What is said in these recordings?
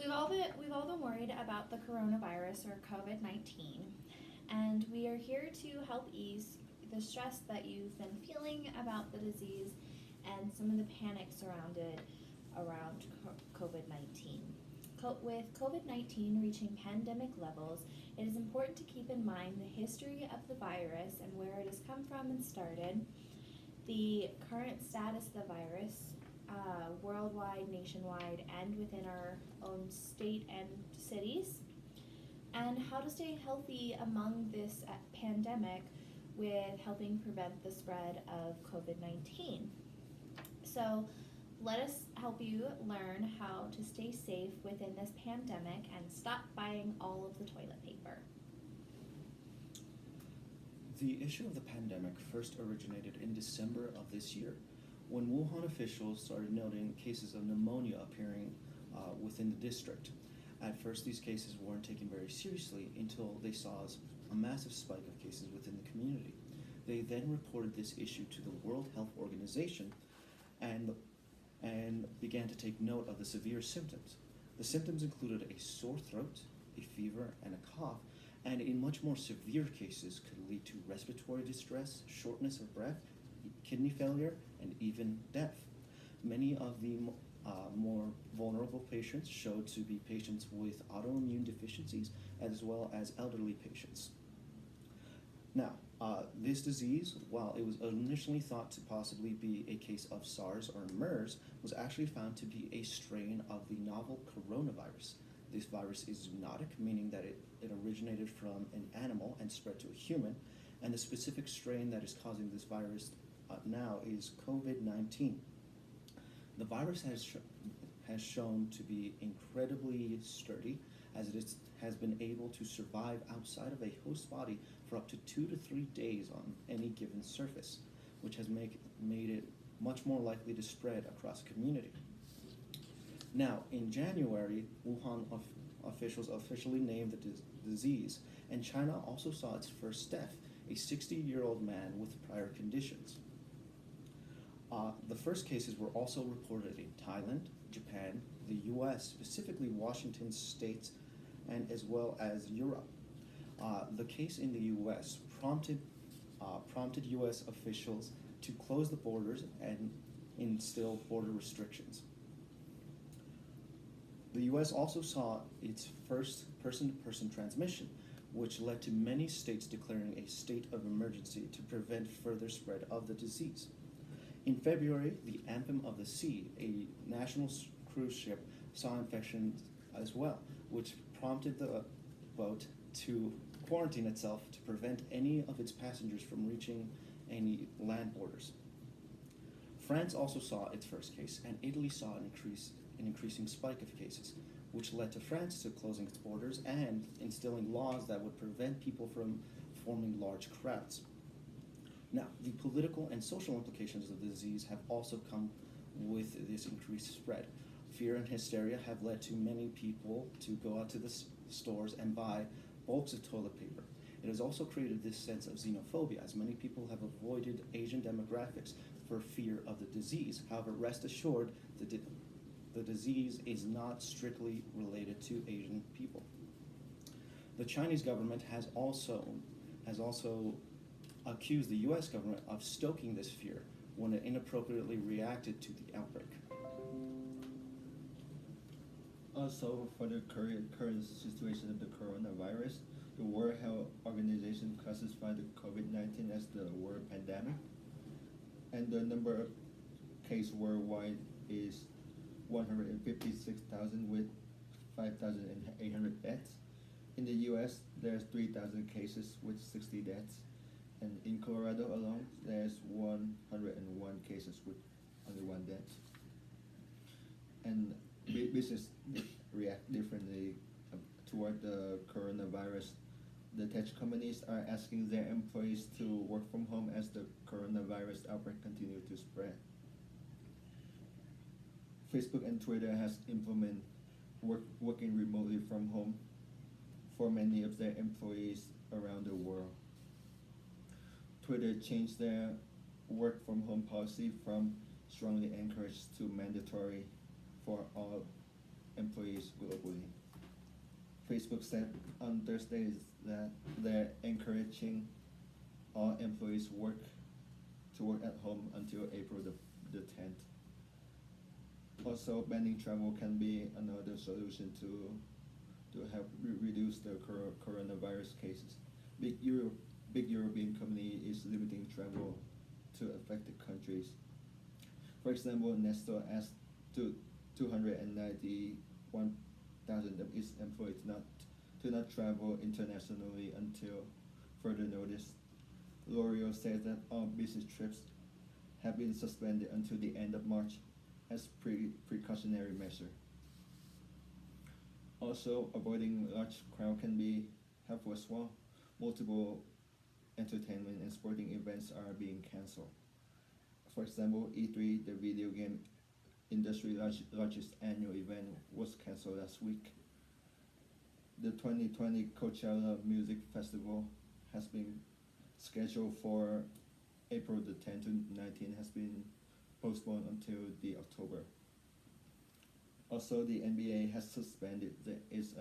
We've all been worried about the coronavirus or COVID-19, and we are here to help ease the stress that you've been feeling about the disease and some of the panic surrounded around COVID-19. With COVID-19 reaching pandemic levels, it is important to keep in mind the history of the virus and where it has come from and started, the current status of the virus, worldwide, nationwide, and within our own state and cities, and how to stay healthy among this pandemic with helping prevent the spread of COVID-19. So let us help you learn how to stay safe within this pandemic and stop buying all of the toilet paper. The issue of the pandemic first originated in December of this year, when Wuhan officials started noting cases of pneumonia appearing within the district. At first, these cases weren't taken very seriously until they saw a massive spike of cases within the community. They then reported this issue to the World Health Organization and began to take note of the severe symptoms. The symptoms included a sore throat, a fever, and a cough, and in much more severe cases could lead to respiratory distress, shortness of breath, kidney failure, and even death. Many of the more vulnerable patients showed to be patients with autoimmune deficiencies as well as elderly patients. Now, this disease, while it was initially thought to possibly be a case of SARS or MERS, was actually found to be a strain of the novel coronavirus. This virus is zoonotic, meaning that it originated from an animal and spread to a human, and the specific strain that is causing this virus now is COVID-19. The virus has shown to be incredibly sturdy, as it has been able to survive outside of a host body for up to 2 to 3 days on any given surface, which has made it much more likely to spread across a community. Now, in January, Wuhan officials officially named the disease, and China also saw its first death, a 60-year-old man with prior conditions. The first cases were also reported in Thailand, Japan, the US, specifically Washington State, and as well as Europe. The case in the US prompted US officials to close the borders and instill border restrictions. The US also saw its first person-to-person transmission, which led to many states declaring a state of emergency to prevent further spread of the disease. In February, the Anthem of the Sea, a national cruise ship, saw infections as well, which prompted the boat to quarantine itself to prevent any of its passengers from reaching any land borders. France also saw its first case, and Italy saw an increasing spike of cases, which led to France to closing its borders and instilling laws that would prevent people from forming large crowds. Now, the political and social implications of the disease have also come with this increased spread. Fear and hysteria have led to many people to go out to the stores and buy bulks of toilet paper. It has also created this sense of xenophobia, as many people have avoided Asian demographics for fear of the disease. However, rest assured, the disease is not strictly related to Asian people. The Chinese government has also accused the US government of stoking this fear when it inappropriately reacted to the outbreak. Also, for the current situation of the coronavirus, the World Health Organization classified the COVID-19 as the world pandemic, and the number of cases worldwide is 156,000 with 5,800 deaths. In the US, there's 3,000 cases with 60 deaths. And in Colorado alone, there's 101 cases with only 1 death. And business react differently toward the coronavirus. The tech companies are asking their employees to work from home as the coronavirus outbreak continues to spread. Facebook and Twitter has implemented working remotely from home for many of their employees around the world. Twitter changed their work from home policy from strongly encouraged to mandatory for all employees globally. Facebook said on Thursday that they're encouraging all employees to work at home until April the 10th. Also, banning travel can be another solution to help reduce the coronavirus cases. Big European company is limiting travel to affected countries. For example, Nestle asked 291,000 of its employees to not travel internationally until further notice. L'Oreal says that all business trips have been suspended until the end of March as precautionary measure. Also, avoiding large crowd can be helpful as well. Multiple entertainment and sporting events are being cancelled. For example, E3, the video game industry largest annual event, was cancelled last week. The 2020 Coachella Music Festival has been scheduled for April the 10th to 19th, has been postponed until the October. Also, the NBA has suspended its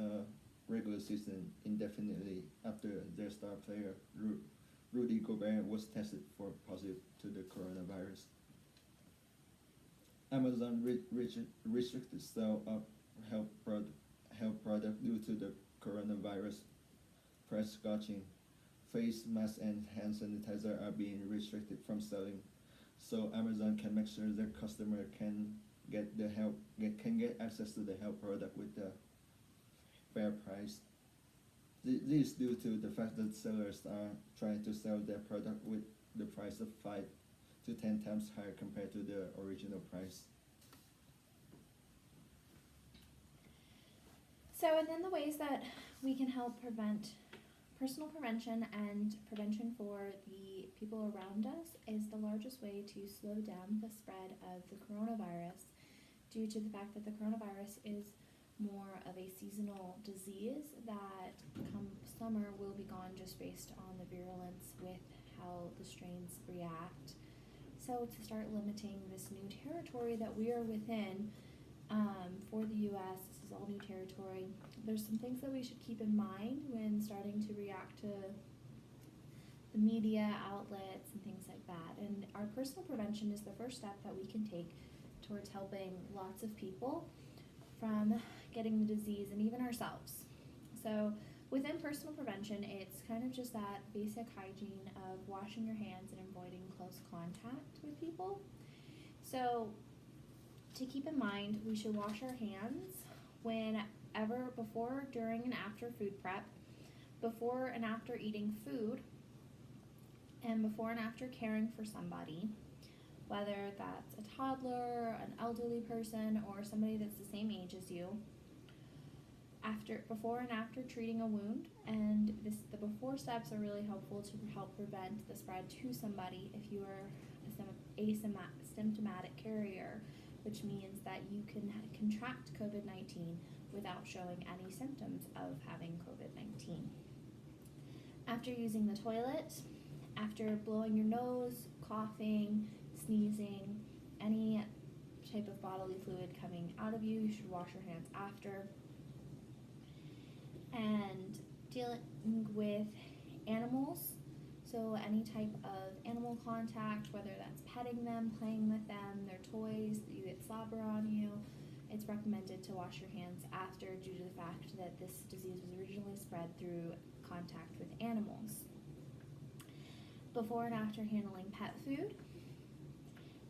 regular season indefinitely after their star player Rudy Gobert was tested for positive to the coronavirus. Amazon restricted sale of health product due to the coronavirus. Price gouging. Face masks and hand sanitizer are being restricted from selling, so Amazon can make sure their customer can get access to the health product with the fair price. This is due to the fact that sellers are trying to sell their product with the price of 5 to 10 times higher compared to the original price. So, and then the ways that we can help prevent personal prevention and prevention for the people around us is the largest way to slow down the spread of the coronavirus, due to the fact that the coronavirus is more of a seasonal disease that come summer will be gone just based on the virulence with how the strains react. So to start limiting this new territory that we are within, for the U.S., this is all new territory, there's some things that we should keep in mind when starting to react to the media outlets and things like that. And our personal prevention is the first step that we can take towards helping lots of people from getting the disease, and even ourselves. So within personal prevention, it's kind of just that basic hygiene of washing your hands and avoiding close contact with people. So to keep in mind, we should wash our hands whenever, before, during, and after food prep, before and after eating food, and before and after caring for somebody, whether that's a toddler, an elderly person, or somebody that's the same age as you. Before and after treating a wound, and the before steps are really helpful to help prevent the spread to somebody if you are a asymptomatic carrier, which means that you can contract COVID-19 without showing any symptoms of having COVID-19. After using the toilet, after blowing your nose, coughing, sneezing, any type of bodily fluid coming out of you, you should wash your hands after. And dealing with animals, so any type of animal contact, whether that's petting them, playing with them, their toys, you get slobber on you, it's recommended to wash your hands after, due to the fact that this disease was originally spread through contact with animals. Before and after handling pet food,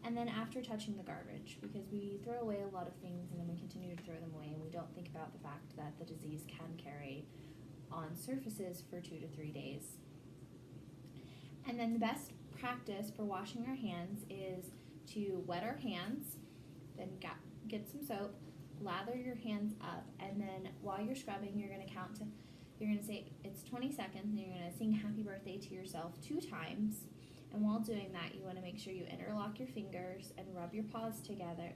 and then after touching the garbage, because we throw away a lot of things and then we continue to throw them away, and we don't think about the fact that the disease can carry on surfaces for 2 to 3 days. And then the best practice for washing our hands is to wet our hands, then get some soap, lather your hands up, and then while you're scrubbing, you're going to say it's 20 seconds, and you're going to sing happy birthday to yourself 2 times. And while doing that, you want to make sure you interlock your fingers and rub your palms together,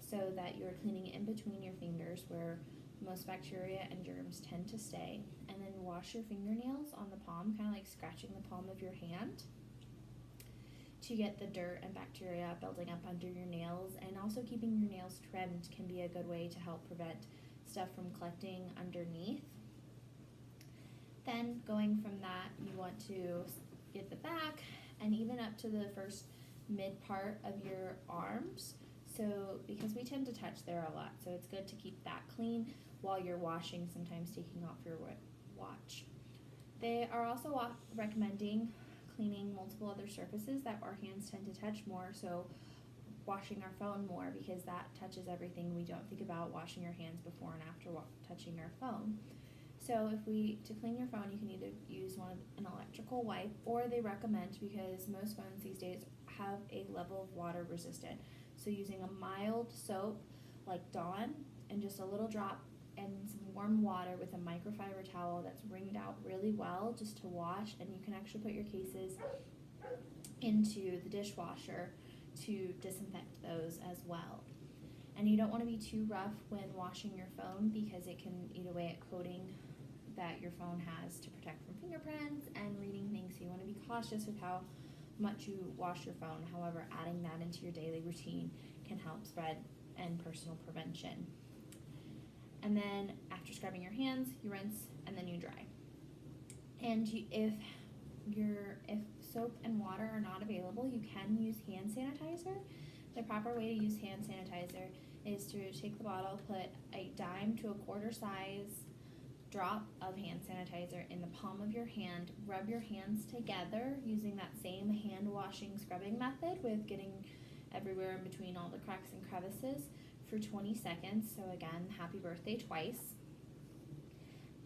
so that you're cleaning in between your fingers where most bacteria and germs tend to stay. And then wash your fingernails on the palm, kind of like scratching the palm of your hand, to get the dirt and bacteria building up under your nails, and also keeping your nails trimmed can be a good way to help prevent stuff from collecting underneath. Then going from that, you want to get the back and even up to the first mid part of your arms. So because we tend to touch there a lot, so it's good to keep that clean while you're washing, sometimes taking off your watch. They are also recommending cleaning multiple other surfaces that our hands tend to touch more, so washing our phone more, because that touches everything. We don't think about washing your hands before and after touching our phone. So to clean your phone, you can either use an electrical wipe, or they recommend, because most phones these days have a level of water resistant, so using a mild soap like Dawn and just a little drop and some warm water with a microfiber towel that's wringed out really well just to wash, and you can actually put your cases into the dishwasher to disinfect those as well. And you don't want to be too rough when washing your phone, because it can eat away at coating that your phone has to protect from fingerprints and reading things, so you want to be cautious with how much you wash your phone. However, adding that into your daily routine can help spread and personal prevention. And then after scrubbing your hands, you rinse and then you dry. And if soap and water are not available, you can use hand sanitizer. The proper way to use hand sanitizer is to take the bottle, put a dime to a quarter size drop of hand sanitizer in the palm of your hand, rub your hands together using that same hand washing scrubbing method with getting everywhere in between all the cracks and crevices for 20 seconds. So again, happy birthday twice.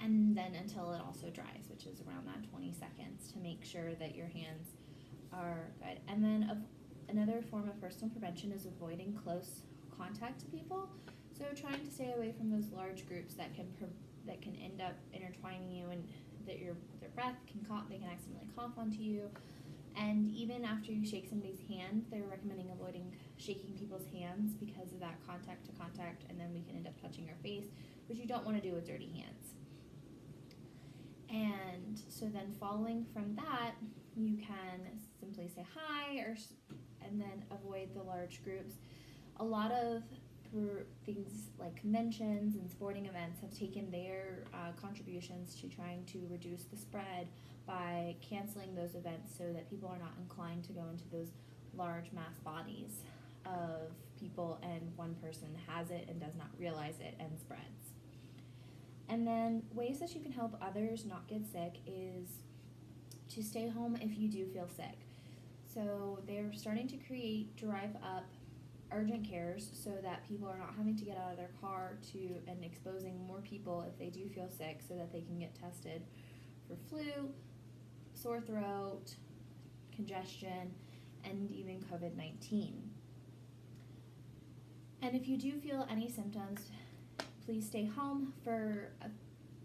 And then until it also dries, which is around that 20 seconds, to make sure that your hands are good. And then another form of personal prevention is avoiding close contact to people. So trying to stay away from those large groups that can end up intertwining you, and that their breath they can accidentally cough onto you. And even after you shake somebody's hand, they're recommending avoiding shaking people's hands because of that contact to contact, and then we can end up touching our face, which you don't want to do with dirty hands. And so then following from that, you can simply say hi, and then avoid the large groups. A lot of things like conventions and sporting events have taken their contributions to trying to reduce the spread by canceling those events, so that people are not inclined to go into those large mass bodies of people and one person has it and does not realize it and spreads. And then ways that you can help others not get sick is to stay home if you do feel sick. So they're starting to drive up urgent cares, so that people are not having to get out of their car and exposing more people if they do feel sick, so that they can get tested for flu, sore throat, congestion, and even COVID-19. And if you do feel any symptoms, please stay home for a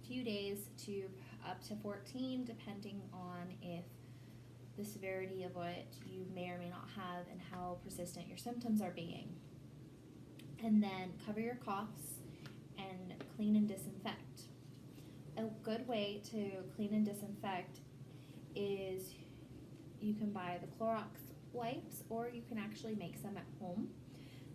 few days to up to 14, depending on if the severity of what you may or may not have and how persistent your symptoms are being. And then cover your coughs and clean and disinfect. A good way to clean and disinfect is you can buy the Clorox wipes, or you can actually make some at home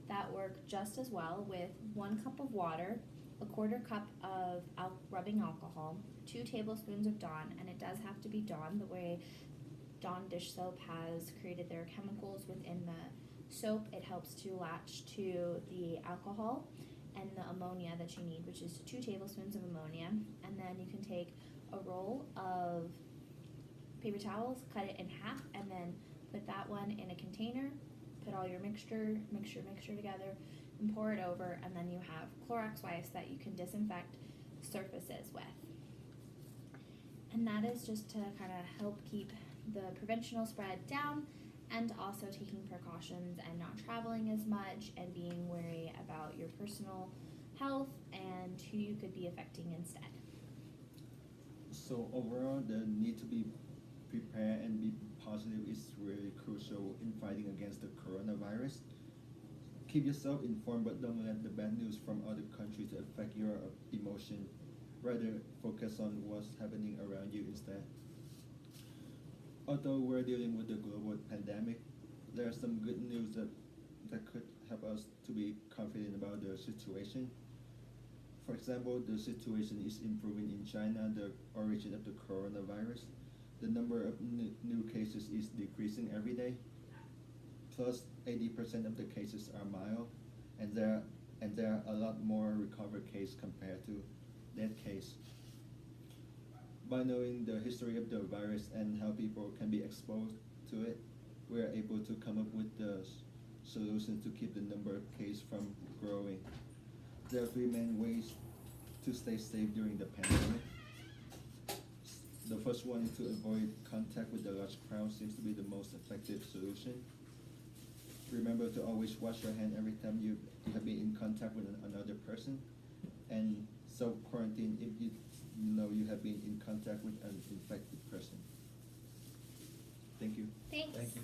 that work just as well with 1 cup of water, a quarter cup of rubbing alcohol, 2 tablespoons of Dawn, and it does have to be Dawn. The way Dawn dish soap has created their chemicals within the soap, it helps to latch to the alcohol and the ammonia that you need, which is 2 tablespoons of ammonia. And then you can take a roll of paper towels, cut it in half, and then put that one in a container, put all your mixture together, and pour it over, and then you have Clorox wipes that you can disinfect surfaces with. And that is just to kind of help keep the preventional spread down, and also taking precautions and not traveling as much and being wary about your personal health and who you could be affecting instead. So overall, the need to be prepared and be positive is really crucial in fighting against the coronavirus. Keep yourself informed, but don't let the bad news from other countries affect your emotion. Rather, focus on what's happening around you instead. Although we're dealing with the global pandemic, There are some good news that could help us to be confident about the situation. For example, the situation is improving in China, the origin of the coronavirus. The number of new cases is decreasing every day. Plus, 80% of the cases are mild, and there are a lot more recovered cases compared to dead case. By knowing the history of the virus and how people can be exposed to it, we are able to come up with the solutions to keep the number of cases from growing. There are three main ways to stay safe during the pandemic. The first one is to avoid contact with the large crowd seems to be the most effective solution. Remember to always wash your hand every time you have been in contact with another person, and self-quarantine if you know you have been in contact with an infected person. Thank you. Thanks. Thank you.